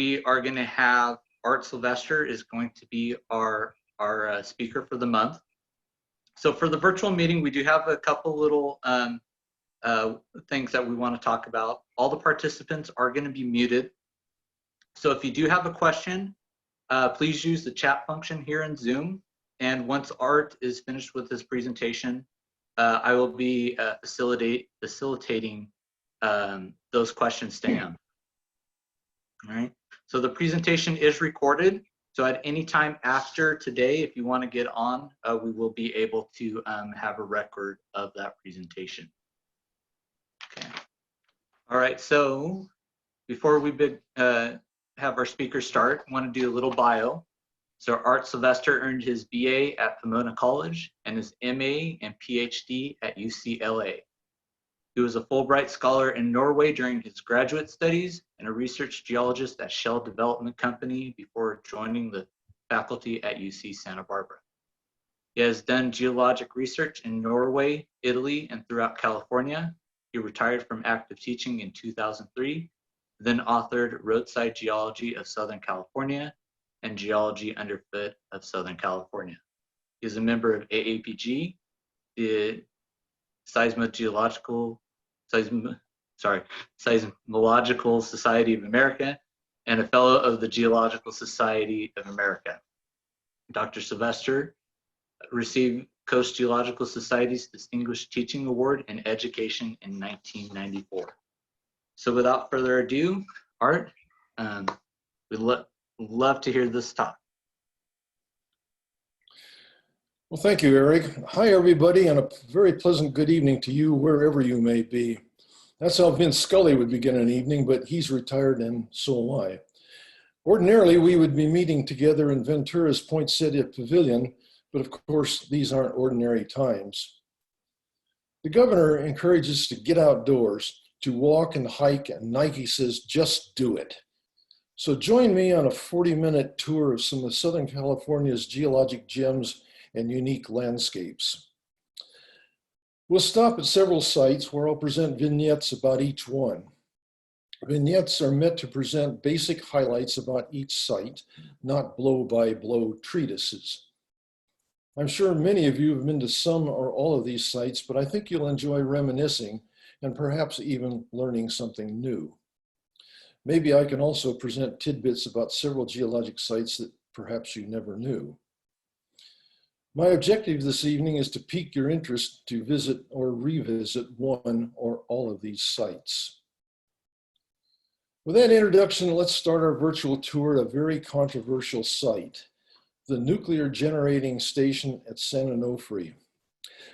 we are going to have Art Sylvester is going to be our speaker for the month. So for the virtual meeting, we do have a couple little things that we want to talk about. All the participants are going to be muted. So if you do have a question, please use the chat function here in Zoom. And once Art is finished with his presentation, I will be facilitating those questions to him. All right. So the presentation is recorded. So at any time after today, if you want to get on, we will be able to have a record of that presentation. Okay. All right. So before we have our speaker start, I want to do a little bio. So Art Sylvester earned his BA at Pomona College and his MA and PhD at UCLA. He was a Fulbright Scholar in Norway during his graduate studies and a research geologist at Shell Development Company before joining the faculty at UC Santa Barbara. He has done geologic research in Norway, Italy, and throughout California. He retired from active teaching in 2003, then authored Roadside Geology of Southern California and Geology Underfoot of Southern California. He is a member of AAPG, the Seismological Society of America, and a fellow of the Geological Society of America. Dr. Sylvester received Coast Geological Society's Distinguished Teaching Award in Education in 1994. So without further ado, Art, we'd love to hear this talk. Well, thank you, Eric. Hi, everybody, and a very pleasant good evening to you, wherever you may be. That's how Vince Scully would begin an evening, but he's retired and so am I. Ordinarily, we would be meeting together in Ventura's Poinsettia Pavilion, but of course, these aren't ordinary times. The governor encourages us to get outdoors, to walk and hike, and Nike says, just do it. So join me on a 40-minute tour of some of Southern California's geologic gems and unique landscapes. We'll stop at several sites where I'll present vignettes about each one. Vignettes are meant to present basic highlights about each site, not blow-by-blow treatises. I'm sure many of you have been to some or all of these sites, but I think you'll enjoy reminiscing and perhaps even learning something new. Maybe I can also present tidbits about several geologic sites that perhaps you never knew. My objective this evening is to pique your interest to visit or revisit one or all of these sites. With that introduction, let's start our virtual tour at a very controversial site, the nuclear generating station at San Onofre.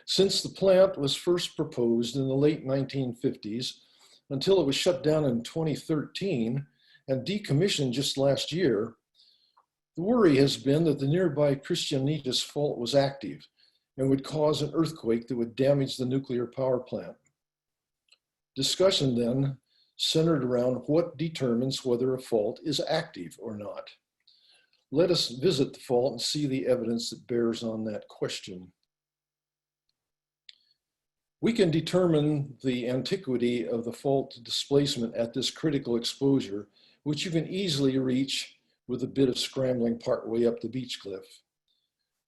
Since the plant was first proposed in the late 1950s, until it was shut down in 2013 and decommissioned just last year, the worry has been that the nearby Christianitas fault was active and would cause an earthquake that would damage the nuclear power plant. Discussion then centered around what determines whether a fault is active or not. Let us visit the fault and see the evidence that bears on that question. We can determine the antiquity of the fault displacement at this critical exposure, which you can easily reach with a bit of scrambling partway up the beach cliff.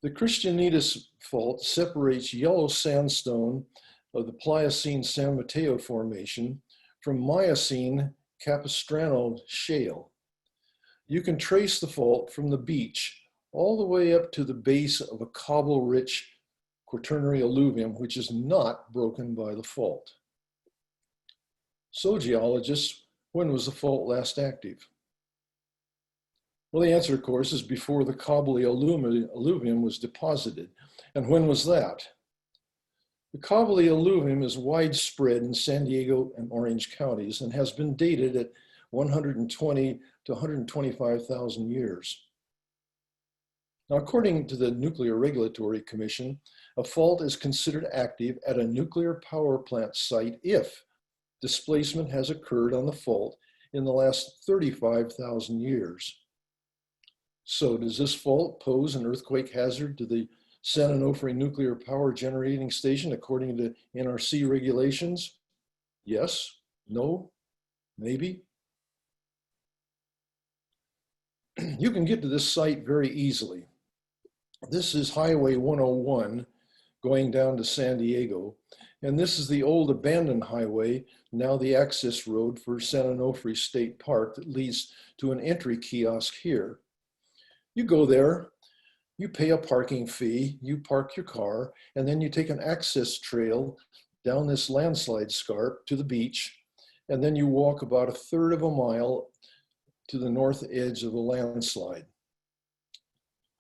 The Christianitas fault separates yellow sandstone of the Pliocene San Mateo Formation from Miocene Capistrano shale. You can trace the fault from the beach all the way up to the base of a cobble-rich Quaternary alluvium, which is not broken by the fault. So geologists, when was the fault last active? Well, the answer, of course, is before the cobbly alluvium was deposited. And when was that? The cobbly alluvium is widespread in San Diego and Orange counties and has been dated at 120 to 125,000 years. Now, according to the Nuclear Regulatory Commission, a fault is considered active at a nuclear power plant site if displacement has occurred on the fault in the last 35,000 years. So does this fault pose an earthquake hazard to the San Onofre Nuclear Power Generating Station according to NRC regulations? Yes, no, maybe. You can get to this site very easily. This is Highway 101 going down to San Diego, and this is the old abandoned highway, now the access road for San Onofre State Park that leads to an entry kiosk here. You go there, you pay a parking fee, you park your car, and then you take an access trail down this landslide scarp to the beach, and then you walk about 1/3 of a mile to the north edge of the landslide.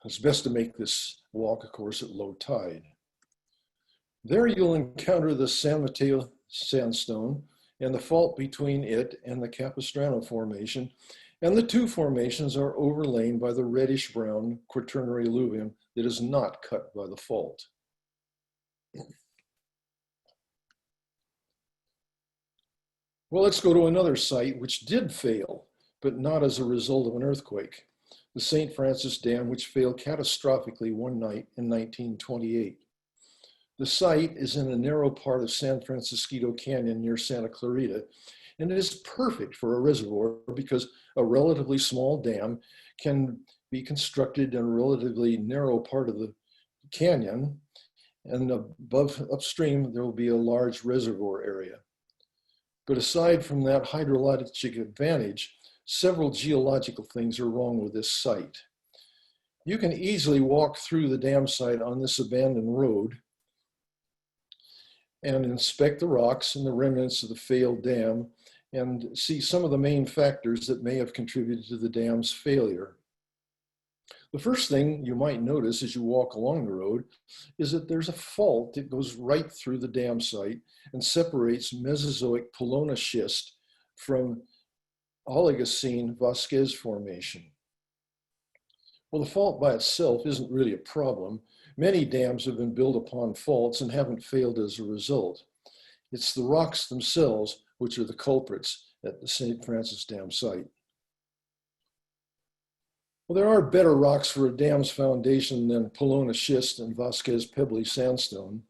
It's best to make this walk, of course, at low tide. There you'll encounter the San Mateo sandstone and the fault between it and the Capistrano Formation, and the two formations are overlain by the reddish-brown quaternary alluvium that is not cut by the fault. Well, let's go to another site which did fail, but not as a result of an earthquake. The St. Francis Dam, which failed catastrophically one night in 1928. The site is in a narrow part of San Francisco Canyon near Santa Clarita, and it is perfect for a reservoir because a relatively small dam can be constructed in a relatively narrow part of the canyon, and upstream there will be a large reservoir area. But aside from that hydrologic advantage, several geological things are wrong with this site. You can easily walk through the dam site on this abandoned road and inspect the rocks and the remnants of the failed dam and see some of the main factors that may have contributed to the dam's failure. The first thing you might notice as you walk along the road is that there's a fault that goes right through the dam site and separates Mesozoic Polona schist from Oligocene Vasquez Formation. Well, the fault by itself isn't really a problem. Many dams have been built upon faults and haven't failed as a result. It's the rocks themselves which are the culprits at the St. Francis Dam site. Well, there are better rocks for a dam's foundation than Polona schist and Vasquez pebbly sandstone,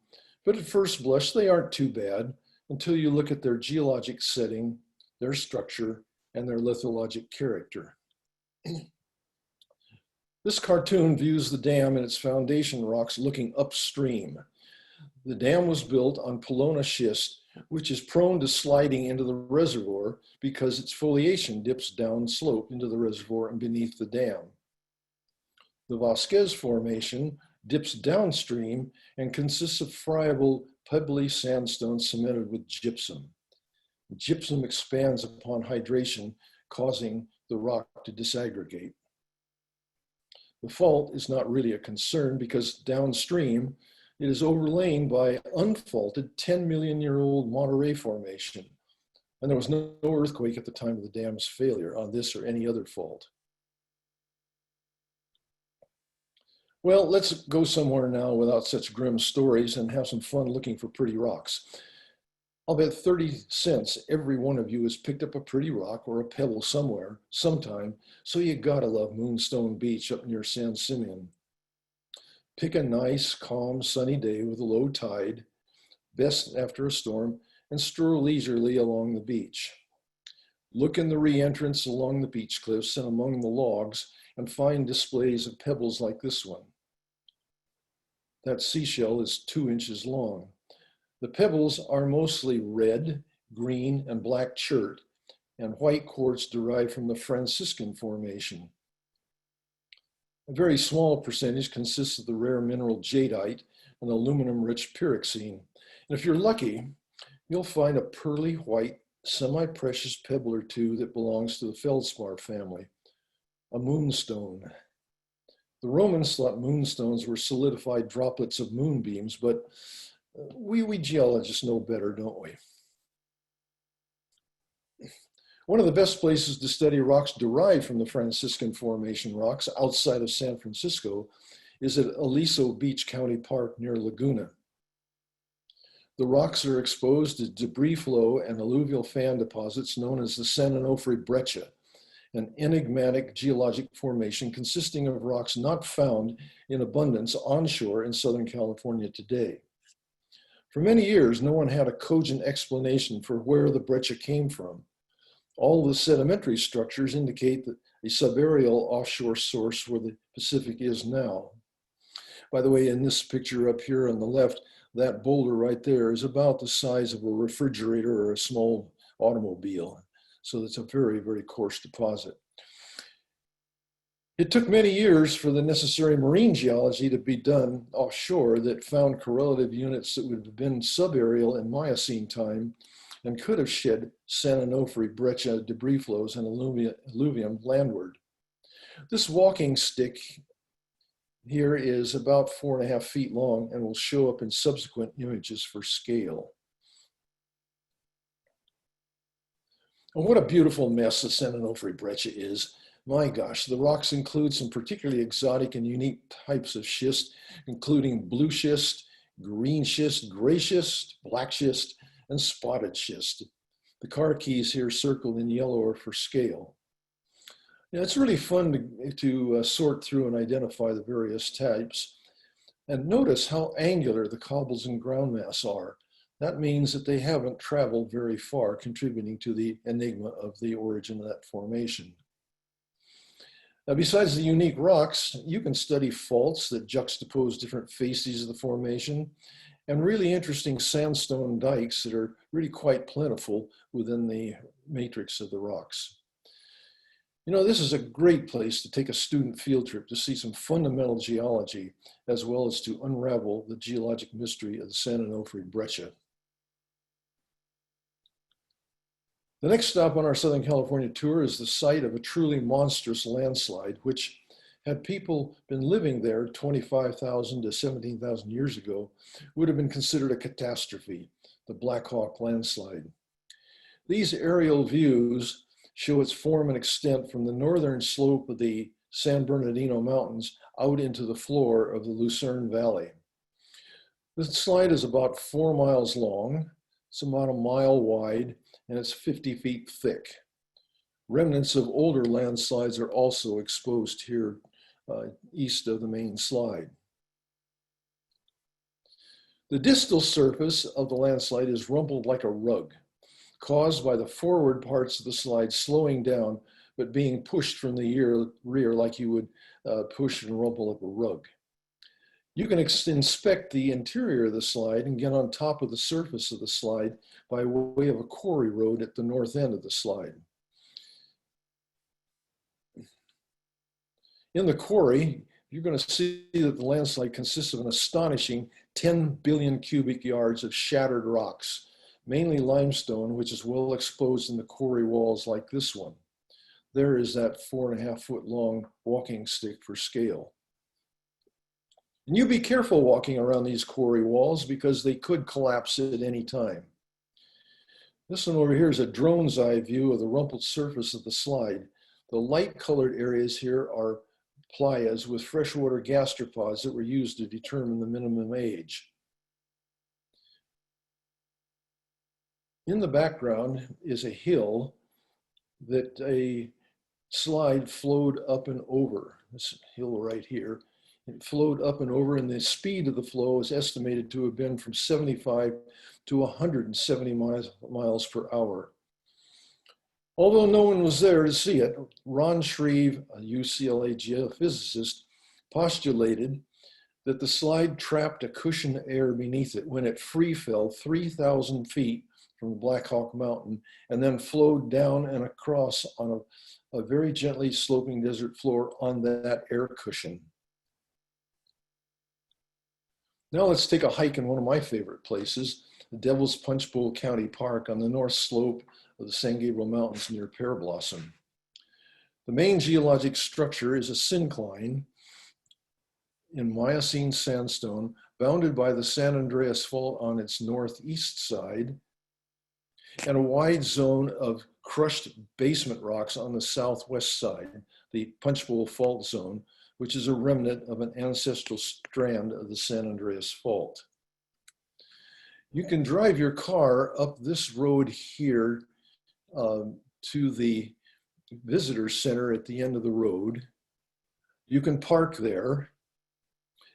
but at first blush, they aren't too bad until you look at their geologic setting, their structure, and their lithologic character. This cartoon views the dam and its foundation rocks looking upstream. The dam was built on Polona schist, which is prone to sliding into the reservoir because its foliation dips downslope into the reservoir and beneath the dam. The Vasquez Formation dips downstream and consists of friable pebbly sandstone cemented with gypsum. Gypsum expands upon hydration, causing the rock to disaggregate. The fault is not really a concern because downstream, it is overlain by unfaulted 10-million-year-old Monterey Formation, and there was no earthquake at the time of the dam's failure on this or any other fault. Well, let's go somewhere now without such grim stories and have some fun looking for pretty rocks. I'll bet 30 cents every one of you has picked up a pretty rock or a pebble somewhere, sometime, so you gotta love Moonstone Beach up near San Simeon. Pick a nice, calm, sunny day with a low tide, best after a storm, and stroll leisurely along the beach. Look in the re-entrance along the beach cliffs and among the logs and find displays of pebbles like this one. That seashell is 2 inches long. The pebbles are mostly red, green, and black chert, and white quartz derived from the Franciscan Formation. A very small percentage consists of the rare mineral jadeite and aluminum-rich pyroxene. And if you're lucky, you'll find a pearly white, semi-precious pebble or two that belongs to the feldspar family, a moonstone. The Romans thought moonstones were solidified droplets of moonbeams, but we geologists know better, don't we? One of the best places to study rocks derived from the Franciscan Formation rocks outside of San Francisco is at Aliso Beach County Park near Laguna. The rocks are exposed to debris flow and alluvial fan deposits known as the San Onofre breccia, an enigmatic geologic formation consisting of rocks not found in abundance onshore in Southern California today. For many years, no one had a cogent explanation for where the breccia came from. All the sedimentary structures indicate that a subaerial offshore source where the Pacific is now. By the way, in this picture up here on the left, that boulder right there is about the size of a refrigerator or a small automobile. So it's a very, very coarse deposit. It took many years for the necessary marine geology to be done offshore that found correlative units that would have been subaerial in Miocene time and could have shed San Onofre breccia debris flows and alluvium landward. This walking stick here is about 4.5 feet long and will show up in subsequent images for scale. And what a beautiful mess the San Onofre breccia is. My gosh, the rocks include some particularly exotic and unique types of schist, including blue schist, green schist, gray schist, black schist, and spotted schist. The car keys here circled in yellow are for scale. Now, it's really fun to sort through and identify the various types. And notice how angular the cobbles and ground mass are. That means that they haven't traveled very far, contributing to the enigma of the origin of that formation. Now, besides the unique rocks, you can study faults that juxtapose different facies of the formation and really interesting sandstone dikes that are really quite plentiful within the matrix of the rocks. You know, this is a great place to take a student field trip to see some fundamental geology, as well as to unravel the geologic mystery of the San Onofre breccia. The next stop on our Southern California tour is the site of a truly monstrous landslide, which, had people been living there 25,000 to 17,000 years ago, would have been considered a catastrophe, the Blackhawk Landslide. These aerial views show its form and extent from the northern slope of the San Bernardino Mountains out into the floor of the Lucerne Valley. The slide is about 4 miles long, it's about 1 mile wide, and it's 50 feet thick. Remnants of older landslides are also exposed here east of the main slide. The distal surface of the landslide is rumpled like a rug, caused by the forward parts of the slide slowing down, but being pushed from the rear like you would push and rumple up a rug. You can inspect the interior of the slide and get on top of the surface of the slide by way of a quarry road at the north end of the slide. In the quarry, you're going to see that the landslide consists of an astonishing 10 billion cubic yards of shattered rocks, mainly limestone, which is well exposed in the quarry walls like this one. There is that 4.5 foot long walking stick for scale. And you be careful walking around these quarry walls because they could collapse at any time. This one over here is a drone's eye view of the rumpled surface of the slide. The light colored areas here are playas with freshwater gastropods that were used to determine the minimum age. In the background is a hill that a slide flowed up and over. This hill right here. It flowed up and over, and the speed of the flow is estimated to have been from 75 to 170 miles per hour. Although no one was there to see it, Ron Shreve, a UCLA geophysicist, postulated that the slide trapped a cushion of air beneath it when it free fell 3,000 feet from the Blackhawk Mountain and then flowed down and across on a very gently sloping desert floor on that air cushion. Now let's take a hike in one of my favorite places, the Devil's Punch Bowl County Park on the north slope of the San Gabriel Mountains near Pear Blossom. The main geologic structure is a syncline in Miocene sandstone bounded by the San Andreas Fault on its northeast side and a wide zone of crushed basement rocks on the southwest side, the Punch Bowl Fault Zone, which is a remnant of an ancestral strand of the San Andreas Fault. You can drive your car up this road here to the visitor center at the end of the road. You can park there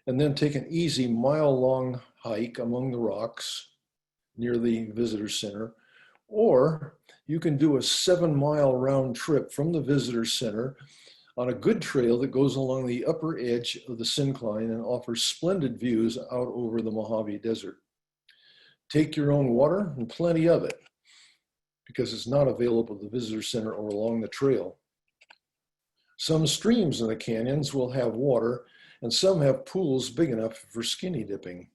and then take an easy mile-long hike among the rocks near the visitor center. Or you can do a 7-mile round trip from the visitor center on a good trail that goes along the upper edge of the syncline and offers splendid views out over the Mojave Desert. Take your own water and plenty of it, because it's not available at the visitor center or along the trail. Some streams in the canyons will have water, and some have pools big enough for skinny dipping.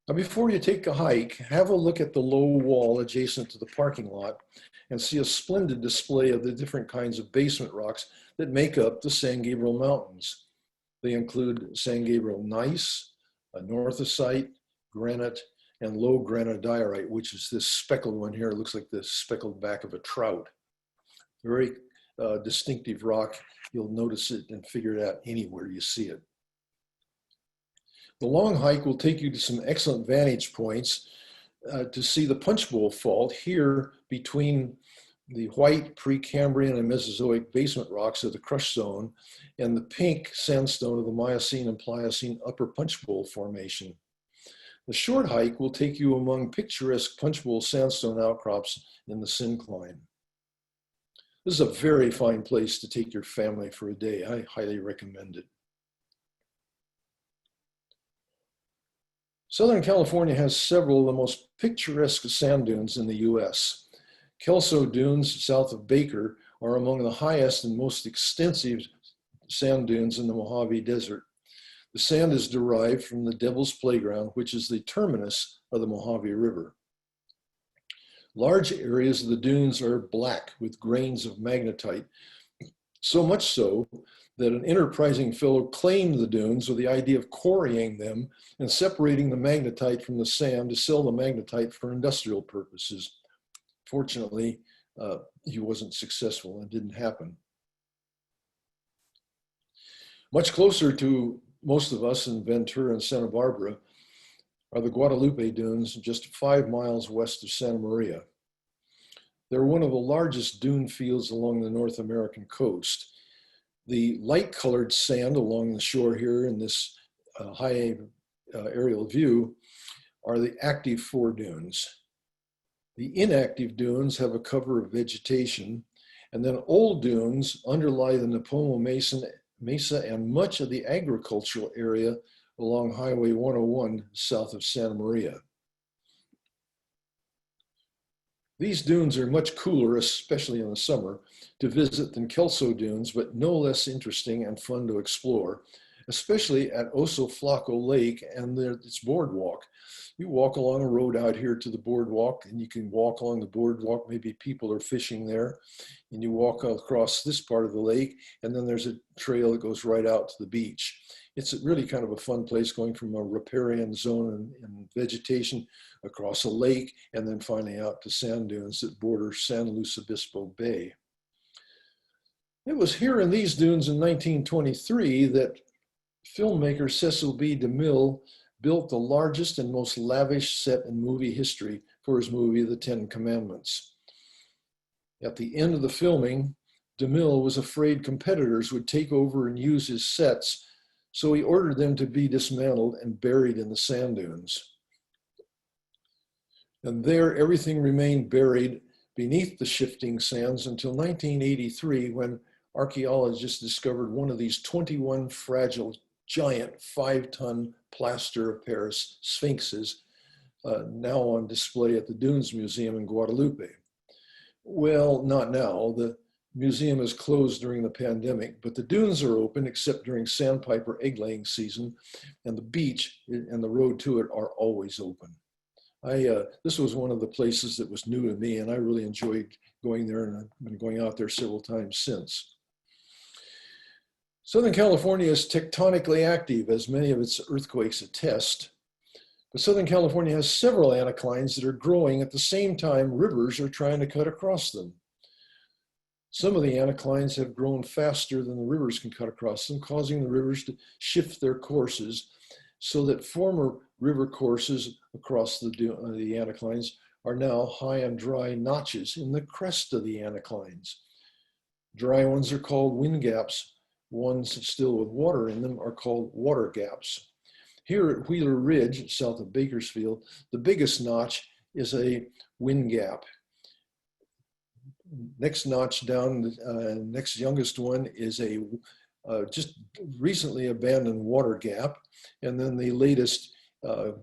Now, before you take a hike, have a look at the low wall adjacent to the parking lot and see a splendid display of the different kinds of basement rocks that make up the San Gabriel Mountains. They include San Gabriel gneiss, anorthosite, granite, and low granodiorite, which is this speckled one here. It looks like the speckled back of a trout. Very distinctive rock. You'll notice it and figure it out anywhere you see it. The long hike will take you to some excellent vantage points to see the Punch Bowl Fault here between the white Precambrian and Mesozoic basement rocks of the crush zone and the pink sandstone of the Miocene and Pliocene upper Punch Bowl Formation. The short hike will take you among picturesque Punch Bowl sandstone outcrops in the syncline. This is a very fine place to take your family for a day. I highly recommend it. Southern California has several of the most picturesque sand dunes in the US. Kelso Dunes south of Baker are among the highest and most extensive sand dunes in the Mojave Desert. The sand is derived from the Devil's Playground, which is the terminus of the Mojave River. Large areas of the dunes are black with grains of magnetite, so much so that an enterprising fellow claimed the dunes with the idea of quarrying them and separating the magnetite from the sand to sell the magnetite for industrial purposes. Fortunately, he wasn't successful and it didn't happen. Much closer to most of us in Ventura and Santa Barbara are the Guadalupe Dunes, just 5 miles west of Santa Maria. They're one of the largest dune fields along the North American coast. The light-colored sand along the shore here in this high aerial view are the active foredunes. The inactive dunes have a cover of vegetation, and then old dunes underlie the Nipomo Mesa and much of the agricultural area along Highway 101 south of Santa Maria. These dunes are much cooler, especially in the summer, to visit than Kelso Dunes, but no less interesting and fun to explore, especially at Oso Flaco Lake and its boardwalk. You walk along a road out here to the boardwalk, and you can walk along the boardwalk. Maybe people are fishing there, and you walk across this part of the lake, and then there's a trail that goes right out to the beach. It's really kind of a fun place, going from a riparian zone and vegetation across a lake, and then finally out to sand dunes that border San Luis Obispo Bay. It was here in these dunes in 1923 that filmmaker Cecil B. DeMille built the largest and most lavish set in movie history for his movie, The Ten Commandments. At the end of the filming, DeMille was afraid competitors would take over and use his sets, so he ordered them to be dismantled and buried in the sand dunes. And there, everything remained buried beneath the shifting sands until 1983, when archaeologists discovered one of these 21 fragile, giant 5-ton plaster of Paris sphinxes, now on display at the Dunes Museum in Guadalupe. Well, not now. The museum is closed during the pandemic, but the dunes are open except during sandpiper egg-laying season, and the beach and the road to it are always open. This was one of the places that was new to me, and I really enjoyed going there, and I've been going out there several times since. Southern California is tectonically active, as many of its earthquakes attest. But Southern California has several anticlines that are growing at the same time rivers are trying to cut across them. Some of the anticlines have grown faster than the rivers can cut across them, causing the rivers to shift their courses so that former river courses across the anticlines are now high and dry notches in the crest of the anticlines. Dry ones are called wind gaps. Ones still with water in them are called water gaps. Here at Wheeler Ridge, south of Bakersfield, the biggest notch is a wind gap. next notch down, next youngest one is a just recently abandoned water gap. And then the latest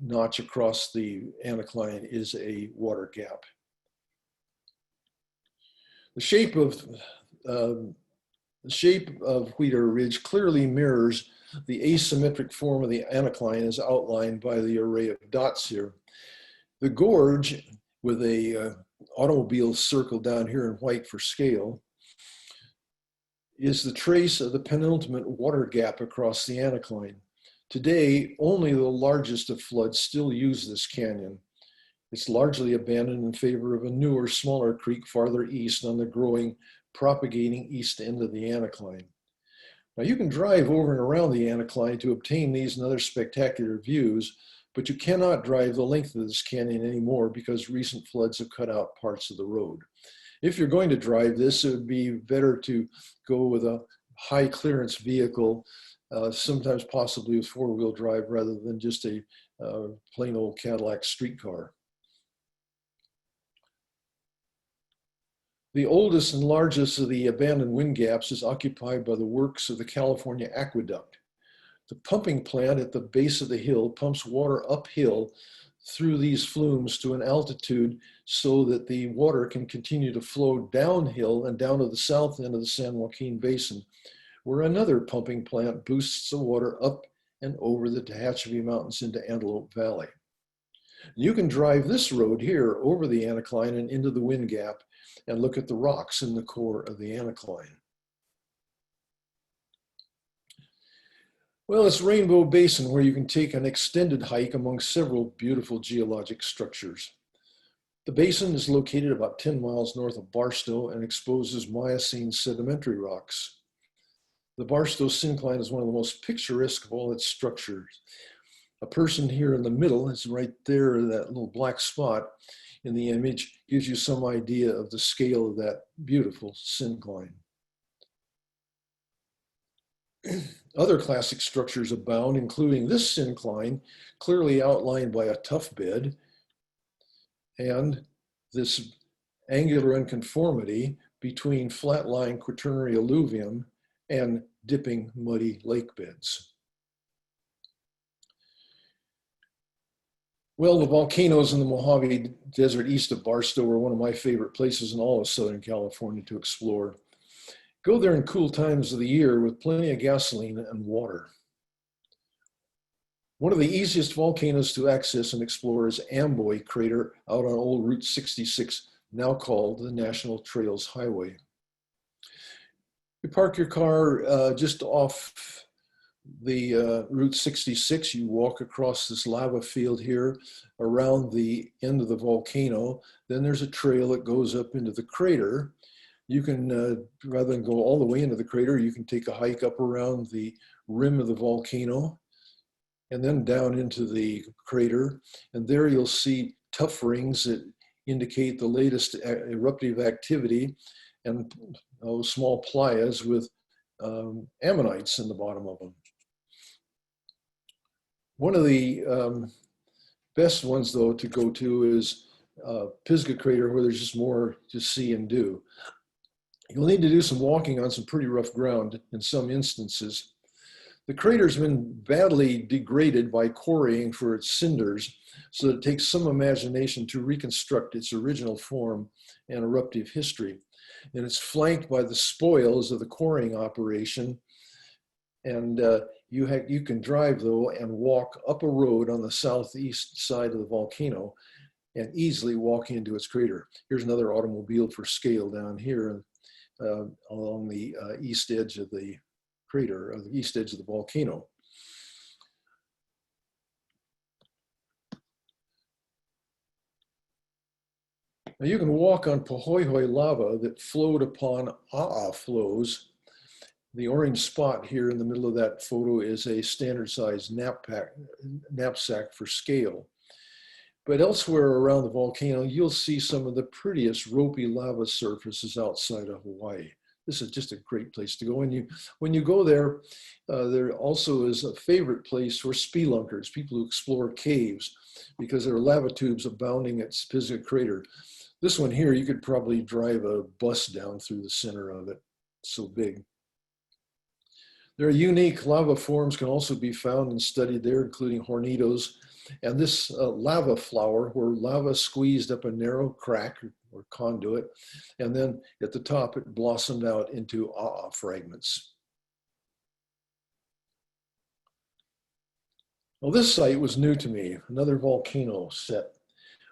notch across the anticline is a water gap. The shape of Wheat Ear Ridge clearly mirrors the asymmetric form of the anticline as outlined by the array of dots here. The gorge, with a automobile circle down here in white for scale, is the trace of the penultimate water gap across the anticline. Today, only the largest of floods still use this canyon. It's largely abandoned in favor of a newer, smaller creek farther east on the growing, propagating east end of the anticline. Now you can drive over and around the anticline to obtain these and other spectacular views, but you cannot drive the length of this canyon anymore because recent floods have cut out parts of the road. If you're going to drive this, it would be better to go with a high clearance vehicle, sometimes possibly with four-wheel drive rather than just a plain old Cadillac streetcar. The oldest and largest of the abandoned wind gaps is occupied by the works of the California Aqueduct. The pumping plant at the base of the hill pumps water uphill through these flumes to an altitude so that the water can continue to flow downhill and down to the south end of the San Joaquin Basin, where another pumping plant boosts the water up and over the Tehachapi Mountains into Antelope Valley. You can drive this road here over the anticline and into the wind gap and look at the rocks in the core of the anticline. Well, it's Rainbow Basin, where you can take an extended hike among several beautiful geologic structures. The basin is located about 10 miles north of Barstow and exposes Miocene sedimentary rocks. The Barstow syncline is one of the most picturesque of all its structures. A person here in the middle is right there, that little black spot in the image gives you some idea of the scale of that beautiful syncline. Other classic structures abound, including this syncline, clearly outlined by a tuff bed, and this angular unconformity between flat-lying quaternary alluvium and dipping muddy lake beds. Well, the volcanoes in the Mojave Desert east of Barstow are one of my favorite places in all of Southern California to explore. Go there in cool times of the year with plenty of gasoline and water. One of the easiest volcanoes to access and explore is Amboy crater out on old Route 66, now called the National Trails Highway. You park your car just off the Route 66, you walk across this lava field here around the end of the volcano. Then there's a trail that goes up into the crater. You can, rather than go all the way into the crater, you can take a hike up around the rim of the volcano and then down into the crater. And there you'll see tuff rings that indicate the latest eruptive activity and small playas with ammonites in the bottom of them. One of the best ones, though, to go to is Pisgah crater, where there's just more to see and do. You'll need to do some walking on some pretty rough ground in some instances. The crater's been badly degraded by quarrying for its cinders, so it takes some imagination to reconstruct its original form and eruptive history. And it's flanked by the spoils of the quarrying operation. And you can drive, though, and walk up a road on the southeast side of the volcano and easily walk into its crater. Here's another automobile for scale down here along the east edge of the crater, or the east edge of the volcano. Now you can walk on Pohoihoi lava that flowed upon A'a flows. The orange spot here in the middle of that photo is a standard size knapsack for scale. But elsewhere around the volcano, you'll see some of the prettiest ropey lava surfaces outside of Hawaii. This is just a great place to go. And when you go there, there also is a favorite place for spelunkers, people who explore caves, because there are lava tubes abounding at Pisgah crater. This one here, you could probably drive a bus down through the center of it. It's so big. There are unique lava forms can also be found and studied there, including hornitos. And this lava flower, where lava squeezed up a narrow crack or conduit, and then at the top it blossomed out into fragments. Well, this site was new to me, another volcano set.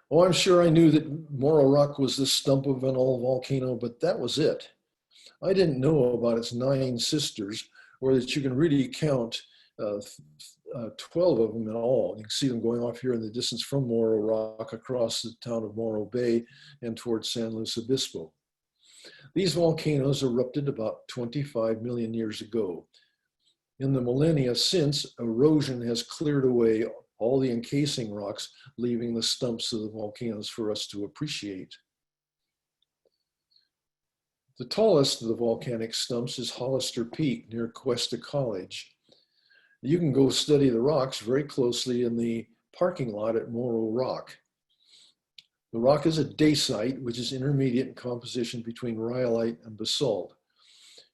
Oh, I'm sure I knew that Morro Rock was the stump of an old volcano, but that was it. I didn't know about its 9 sisters, or that you can really count 12 of them in all. You can see them going off here in the distance from Morro Rock across the town of Morro Bay and towards San Luis Obispo. These volcanoes erupted about 25 million years ago. In the millennia since, erosion has cleared away all the encasing rocks, leaving the stumps of the volcanoes for us to appreciate. The tallest of the volcanic stumps is Hollister Peak near Cuesta College. You can go study the rocks very closely in the parking lot at Morro Rock. The rock is a dacite, which is intermediate in composition between rhyolite and basalt.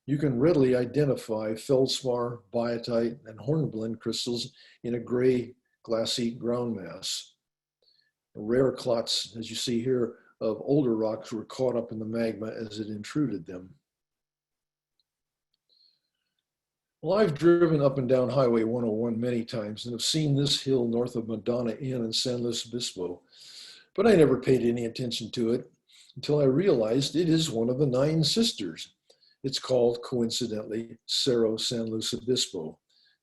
You can readily identify feldspar, biotite, and hornblende crystals in a gray, glassy ground mass. Rare clots, as you see here, of older rocks were caught up in the magma as it intruded them. Well, I've driven up and down Highway 101 many times and have seen this hill north of Madonna Inn in San Luis Obispo, but I never paid any attention to it until I realized it is one of the 9 sisters. It's called, coincidentally, Cerro San Luis Obispo,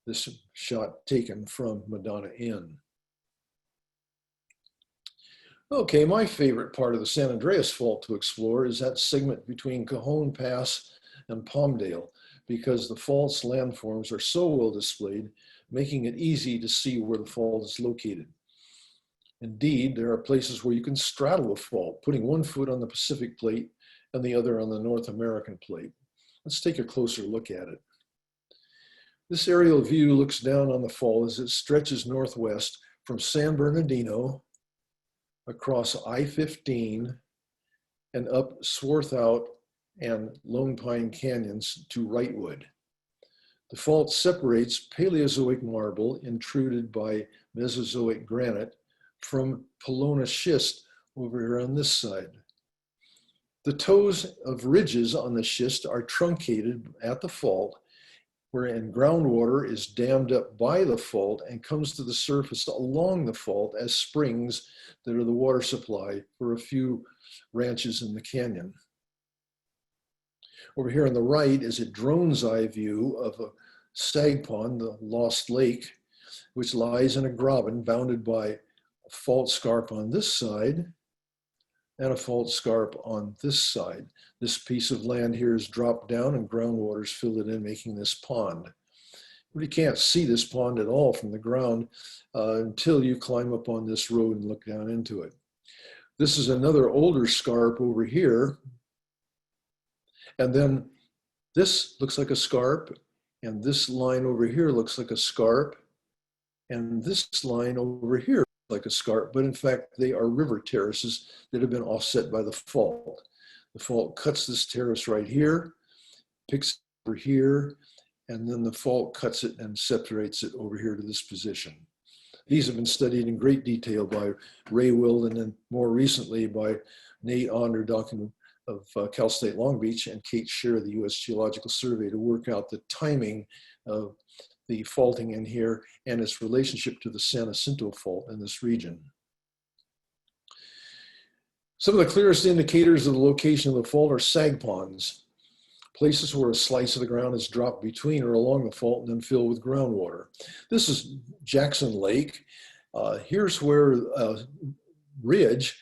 this shot taken from Madonna Inn. Okay, my favorite part of the San Andreas Fault to explore is that segment between Cajon Pass and Palmdale, because the fault's landforms are so well displayed, making it easy to see where the fault is located. Indeed, there are places where you can straddle a fault, putting one foot on the Pacific plate and the other on the North American plate. Let's take a closer look at it. This aerial view looks down on the fault as it stretches northwest from San Bernardino across I-15 and up Swarthout and Lone Pine Canyons to Wrightwood. The fault separates Paleozoic marble intruded by Mesozoic granite from Pelona schist over here on this side. The toes of ridges on the schist are truncated at the fault, wherein groundwater is dammed up by the fault and comes to the surface along the fault as springs that are the water supply for a few ranches in the canyon. Over here on the right is a drone's eye view of a sag pond, the Lost Lake, which lies in a graben bounded by a fault scarp on this side and a fault scarp on this side. This piece of land here is dropped down and groundwater's filled it in, making this pond. You can't see this pond at all from the ground until you climb up on this road and look down into it. This is another older scarp over here. And then this looks like a scarp, and this line over here looks like a scarp, and this line over here like a scarp, but in fact, they are river terraces that have been offset by the fault. The fault cuts this terrace right here, picks over here, and then the fault cuts it and separates it over here to this position. These have been studied in great detail by Ray Wild and then more recently by Nate Onderdock of Cal State Long Beach and Kate Scher of the U.S. Geological Survey to work out the timing of the faulting in here and its relationship to the San Jacinto Fault in this region. Some of the clearest indicators of the location of the fault are sag ponds, places where a slice of the ground is dropped between or along the fault and then filled with groundwater. This is Jackson Lake. Here's where a ridge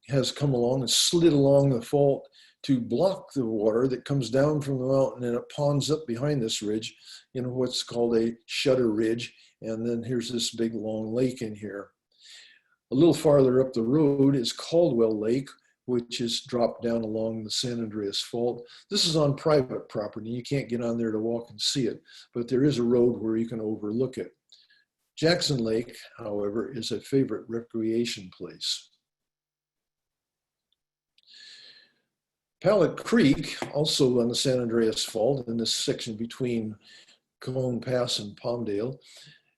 has come along and slid along the fault to block the water that comes down from the mountain, and it ponds up behind this ridge in what's called a shutter ridge. And then here's this big long lake in here. A little farther up the road is Caldwell Lake, which is dropped down along the San Andreas Fault. This is on private property. You can't get on there to walk and see it, but there is a road where you can overlook it. Jackson Lake, however, is a favorite recreation place. Pallet Creek, also on the San Andreas Fault in this section between Cone Pass and Palmdale,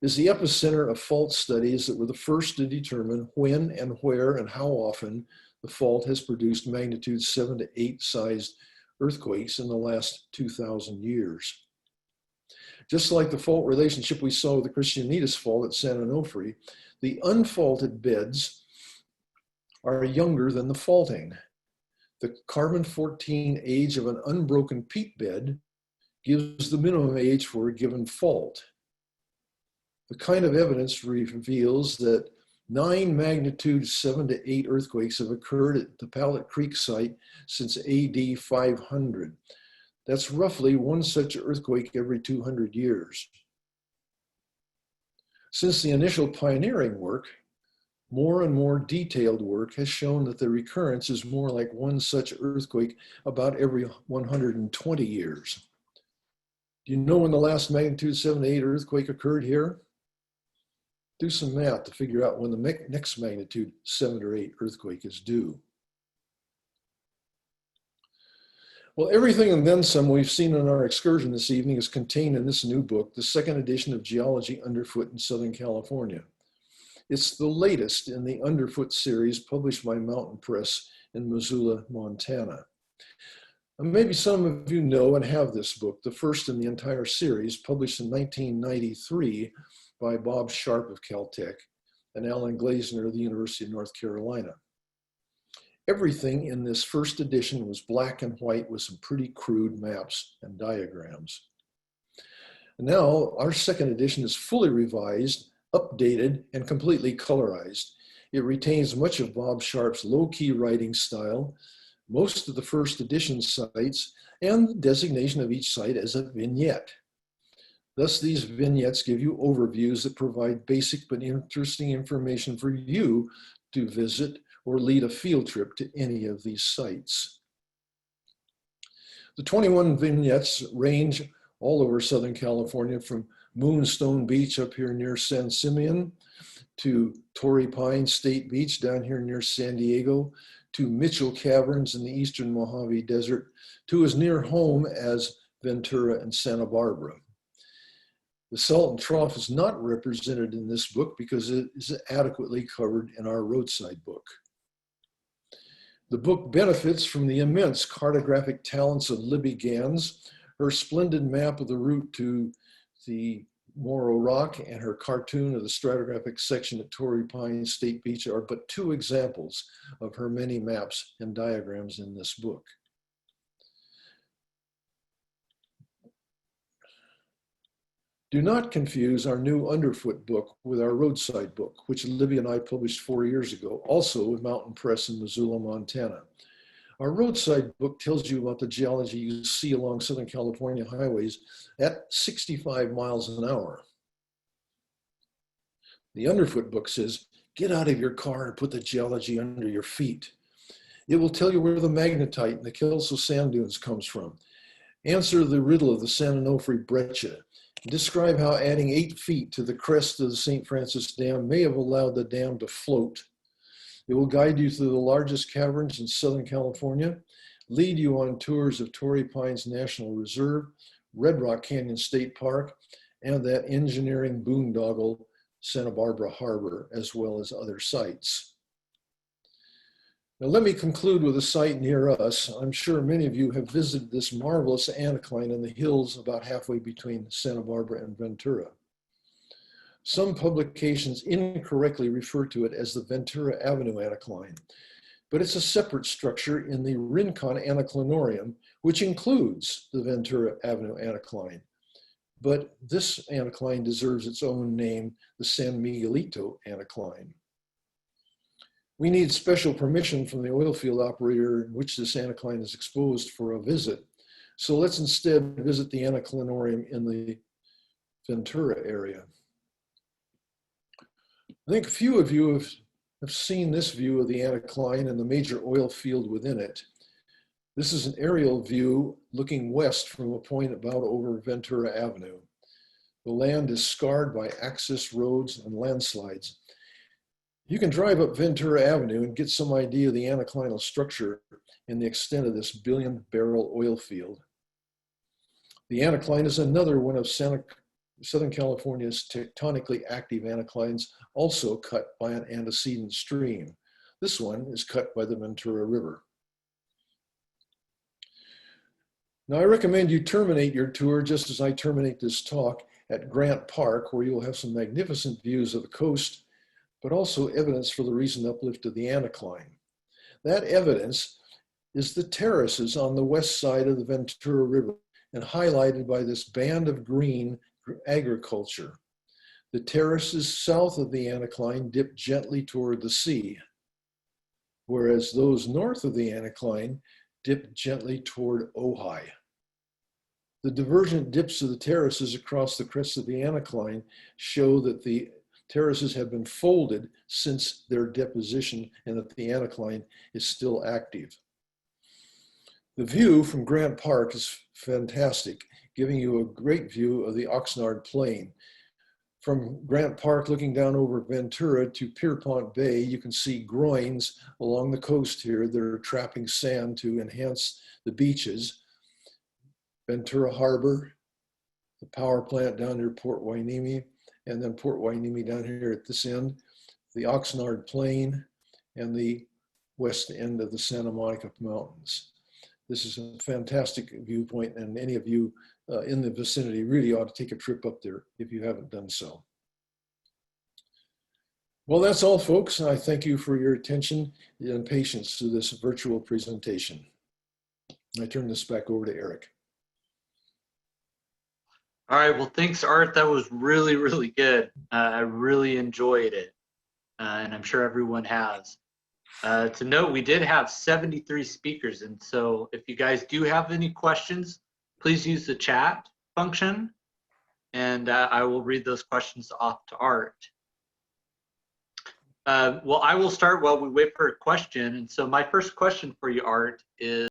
is the epicenter of fault studies that were the first to determine when and where and how often the fault has produced magnitude 7 to 8 sized earthquakes in the last 2,000 years. Just like the fault relationship we saw with the Christianitas Fault at San Onofre, the unfaulted beds are younger than the faulting. The carbon-14 age of an unbroken peat bed gives the minimum age for a given fault. The kind of evidence reveals that 9 magnitude 7 to 8 earthquakes have occurred at the Pallet Creek site since AD 500. That's roughly one such earthquake every 200 years. Since the initial pioneering work, more and more detailed work has shown that the recurrence is more like one such earthquake about every 120 years. Do you know when the last magnitude 7 to 8 earthquake occurred here? Do some math to figure out when the next magnitude 7 or 8 earthquake is due. Well, everything and then some we've seen in our excursion this evening is contained in this new book, the second edition of Geology Underfoot in Southern California. It's the latest in the Underfoot series published by Mountain Press in Missoula, Montana. And maybe some of you know and have this book, the first in the entire series, published in 1993 by Bob Sharp of Caltech and Alan Glazner of the University of North Carolina. Everything in this first edition was black and white with some pretty crude maps and diagrams. And now our second edition is fully revised, updated, and completely colorized. It retains much of Bob Sharp's low-key writing style, most of the first edition sites, and the designation of each site as a vignette. Thus, these vignettes give you overviews that provide basic but interesting information for you to visit or lead a field trip to any of these sites. The 21 vignettes range all over Southern California, from Moonstone Beach up here near San Simeon, to Torrey Pine State Beach down here near San Diego, to Mitchell Caverns in the eastern Mojave Desert, to as near home as Ventura and Santa Barbara. The Salton Trough is not represented in this book because it is adequately covered in our Roadside book. The book benefits from the immense cartographic talents of Libby Gans, her splendid map of the route to the Morro Rock, and her cartoon of the stratigraphic section at Torrey Pine State Beach are but two examples of her many maps and diagrams in this book. Do not confuse our new Underfoot book with our Roadside book, which Libby and I published 4 years ago, also with Mountain Press in Missoula, Montana. Our Roadside book tells you about the geology you see along Southern California highways at 65 miles an hour. The Underfoot book says, get out of your car and put the geology under your feet. It will tell you where the magnetite and the Kelso sand dunes comes from. Answer the riddle of the San Onofre breccia. Describe how adding 8 feet to the crest of the St. Francis Dam may have allowed the dam to float. It will guide you through the largest caverns in Southern California, lead you on tours of Torrey Pines National Reserve, Red Rock Canyon State Park, and that engineering boondoggle, Santa Barbara Harbor, as well as other sites. Now let me conclude with a site near us. I'm sure many of you have visited this marvelous anticline in the hills about halfway between Santa Barbara and Ventura. Some publications incorrectly refer to it as the Ventura Avenue anticline, but it's a separate structure in the Rincon Anticlinorium, which includes the Ventura Avenue anticline. But this anticline deserves its own name, the San Miguelito anticline. We need special permission from the oil field operator in which this anticline is exposed for a visit. So let's instead visit the anticlinorium in the Ventura area. I think a few of you have seen this view of the anticline and the major oil field within it. This is an aerial view looking west from a point about over Ventura Avenue. The land is scarred by access roads and landslides. You can drive up Ventura Avenue and get some idea of the anticlinal structure and the extent of this billion-barrel oil field. The anticline is another one of Southern California's tectonically active anticlines, also cut by an antecedent stream. This one is cut by the Ventura River. Now, I recommend you terminate your tour just as I terminate this talk at Grant Park, where you will have some magnificent views of the coast, but also evidence for the recent uplift of the anticline. That evidence is the terraces on the west side of the Ventura River and highlighted by this band of green agriculture. The terraces south of the anticline dip gently toward the sea, whereas those north of the anticline dip gently toward Ojai. The divergent dips of the terraces across the crest of the anticline show that the terraces have been folded since their deposition and that the anticline is still active. The view from Grant Park is fantastic, giving you a great view of the Oxnard Plain. From Grant Park, looking down over Ventura to Pierpont Bay, you can see groins along the coast here that are trapping sand to enhance the beaches. Ventura Harbor, the power plant down near Port Hueneme, and then Port Hueneme down here at this end, the Oxnard Plain, and the west end of the Santa Monica Mountains. This is a fantastic viewpoint, and any of you in the vicinity really ought to take a trip up there if you haven't done so. Well, that's all, folks. I thank you for your attention and patience to this virtual presentation. I turn this back over to Eric. All right, well, thanks, Art. That was really, really good. I really enjoyed it, and I'm sure everyone has. To note, we did have 73 speakers, and so if you guys do have any questions, please use the chat function, and I will read those questions off to Art. Well, I will start while we wait for a question, and so my first question for you, Art, is